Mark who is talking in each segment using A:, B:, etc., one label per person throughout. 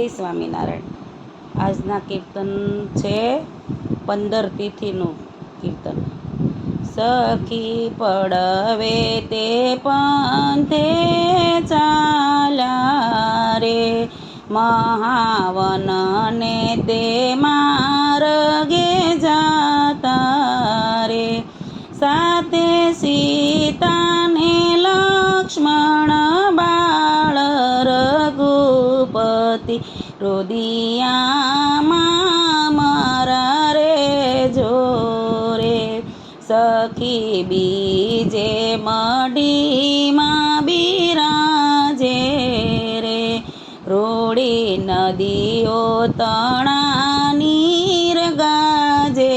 A: સ્વામિનારાયણ। આજના કીર્તન છે 15 તિથિનું કીર્તન। સખી પડવે તે પંથે ચાલ્યા રે, મહાવનને તે માર્ગે જાતા રે। સાથે સીતાને લક્ષ્મણ બાળ રઘુપતિ, રુદિયામાં મારા રે જોરે। સખી બીજે મઢીમાં બિરાજે રે, રૂડી નદીઓ તણા નીર ગાજે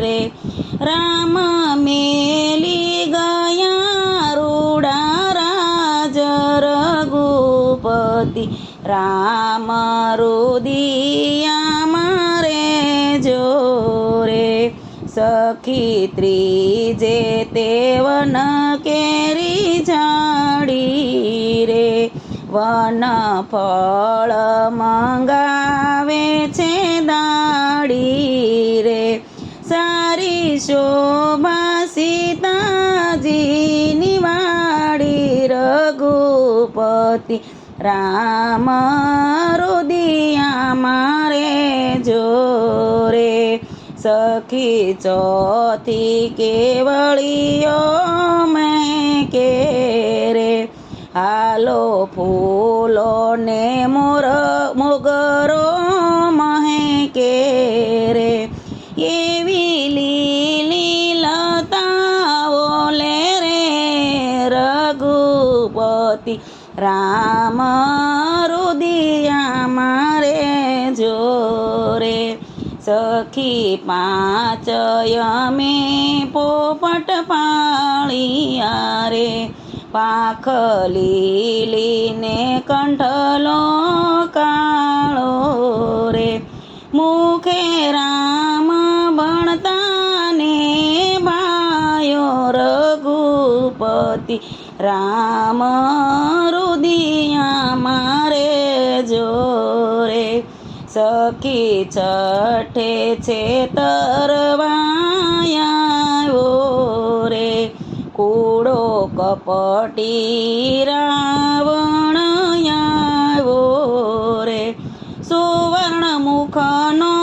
A: રે। રામ મેલી ગયા રૂડા રાજ રઘુપતિ, રામ રુદિયામાં રે જોરે। સખી ત્રીજે તે વન કેરી ઝાડી રે, વન ફળ મંગાવે છે દાડી રે। સારી શોભા સીતાજીની વાડી, રઘુપતિ રામ રુદિયામાં રે જોરે। સખી ચોથી કેવળીઓ મેં કે રે, હાલો ફૂલો ને મોગરો મહેકે રે। એવી લીલી લતાઓ લે રે, રઘુપતિ રામ રુદિયામાં રે જોરે। સખી પાંચ યમે પોપટ પાળિયા રે, પાંખ લીલી ને કંઠલો કાળો રે। મુખે રામ ભણતા ને ભાયો, રઘુપતિ રામ રુદિયામાં રે જોરે। સખી છઠે છે તરવાયો રે, કૂડો કપટી રાવણ આવ્યો રે। સુવર્ણ મુખનો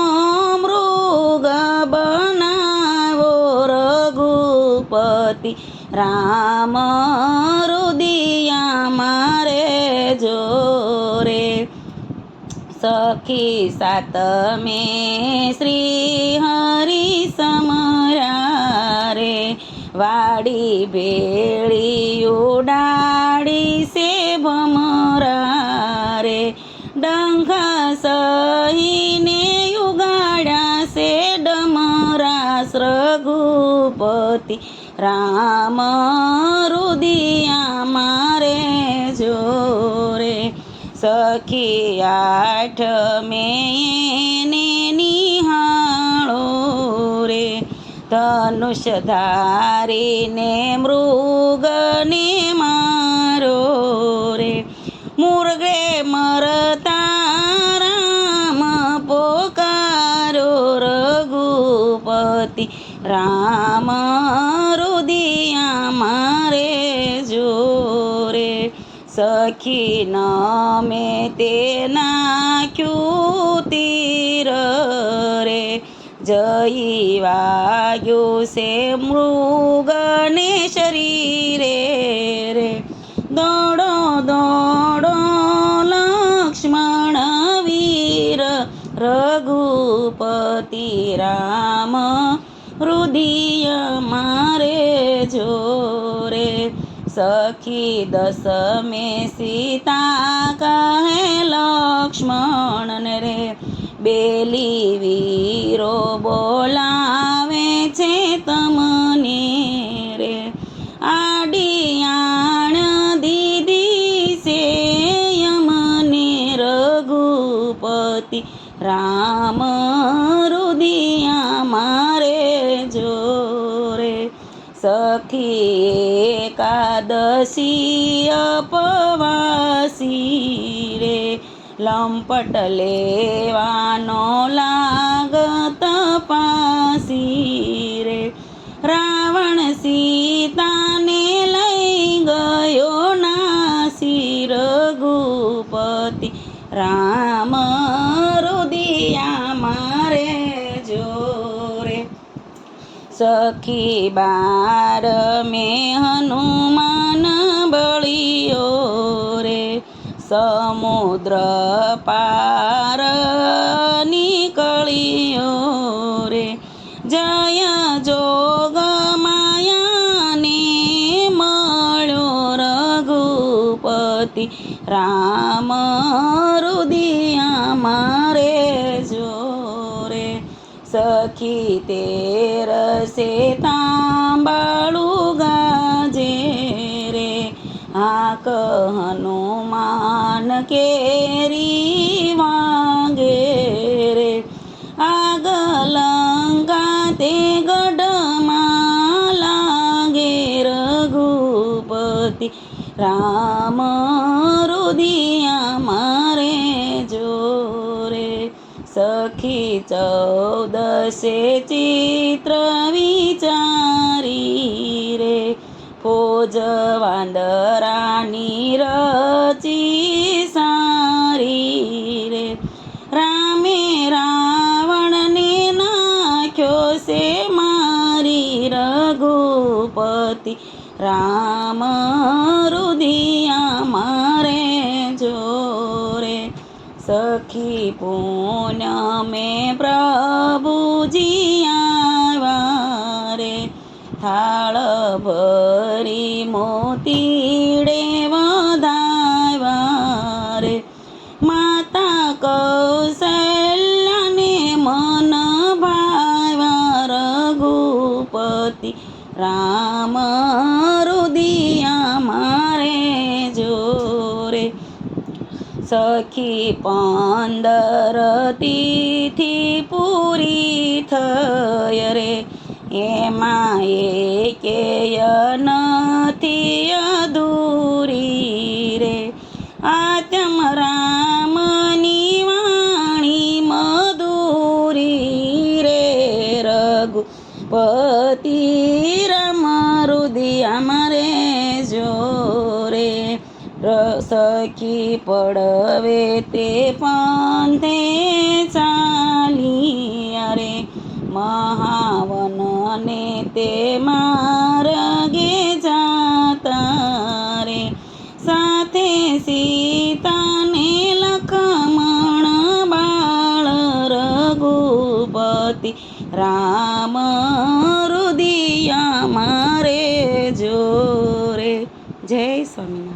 A: મૃગ બનાવ્યો, રઘુપતિ રામ રુદિયામાં રે જોરે। સખી સાતમે શ્રી હરિ સમર્યા રે, વાડી ભેળી ઉડાડી સે ભમરા રે। ડંખ સહીને ઉગાડ્યા સે ડમરાસ, રઘુપતિ રામ રુદિયામાં રે જોરે। સખી આઠમે એને નિહાળો રે, ધનુષ ધારીને મૃગને મારો રે। મુર્ગે મરતા રામ પોકારો, રઘુપતિ રામ રુદિયામાં રે જોરે। સખી નમે તે નાખ્યું તીર રે, જઈ વાગ્યું છે મૃગને શરીરે રે। દોડો દોડો લક્ષ્મણ વીર, રઘુપતિ રામ રુદિયામાં રે જોરે। સખી દસમે સીતા કહે લક્ષ્મણ રે, બેલી વીરો બોલાવે છે તમને રે। આડિયાણ દીદી છે યમને, રઘુપતિ રામ રુદિયામાં રે જોરે। સખી એકાદશી અપવાસી રે, લંપટ લેવાનો લાગત પાસી રે. રાવણ સીતાને લઈ ગયો નાસી. રઘુપતિ રામ રુદિયામાં રે જોરે. સખી 12 મેં હનુમાન બળિયો રે. સમુદ્ર પાર નીકળ્યો રે. જય જોગ માયાને મળ્યો. રઘુપતિ રામ રુદિયામાં રે જોરે. સખી 13 તાંબાળું ગાજે રે. આંક હનુમાન કેરી વાગે રે. આગ લંકા તે ગઢમાં લાગે. રઘુપતિ રામ રુદિયામાં રે જોરે. સખી 14 ચિત્ર વિચારી રે. ફોજ વાંદરાની રચી સારી રે. રામે રાવણને નાખ્યો છે મારી. રઘુપતિ રામ રુદિયામાં રે જોરે. સખી પૂનમે પ્રભુજી આવ્યા રે. થાળ ભરી મોતીડે વધાવ્યા રે. માતા કૌશલ્યાને મન ભાવ્યા. રઘુપતિ રામ રુદિયામાં રે જોરે. સખી 15 તિથિ પૂરી થઈ રે. એમાં એકેય નથી અધૂરી રે. આત્મ રામની વાણી મધુરી રે. રઘુપતિ રામ રુદિયામાં રે જોરે. સખી પડવે તે પંથે ચાલી રે. મહાવનને તે માર્ગે જાતા રે. સાથે સીતાને લખમણ બાળ. રઘુપતિ રામ રુદિયામાં રે જોરે. જય સ્વામિનારાયણ.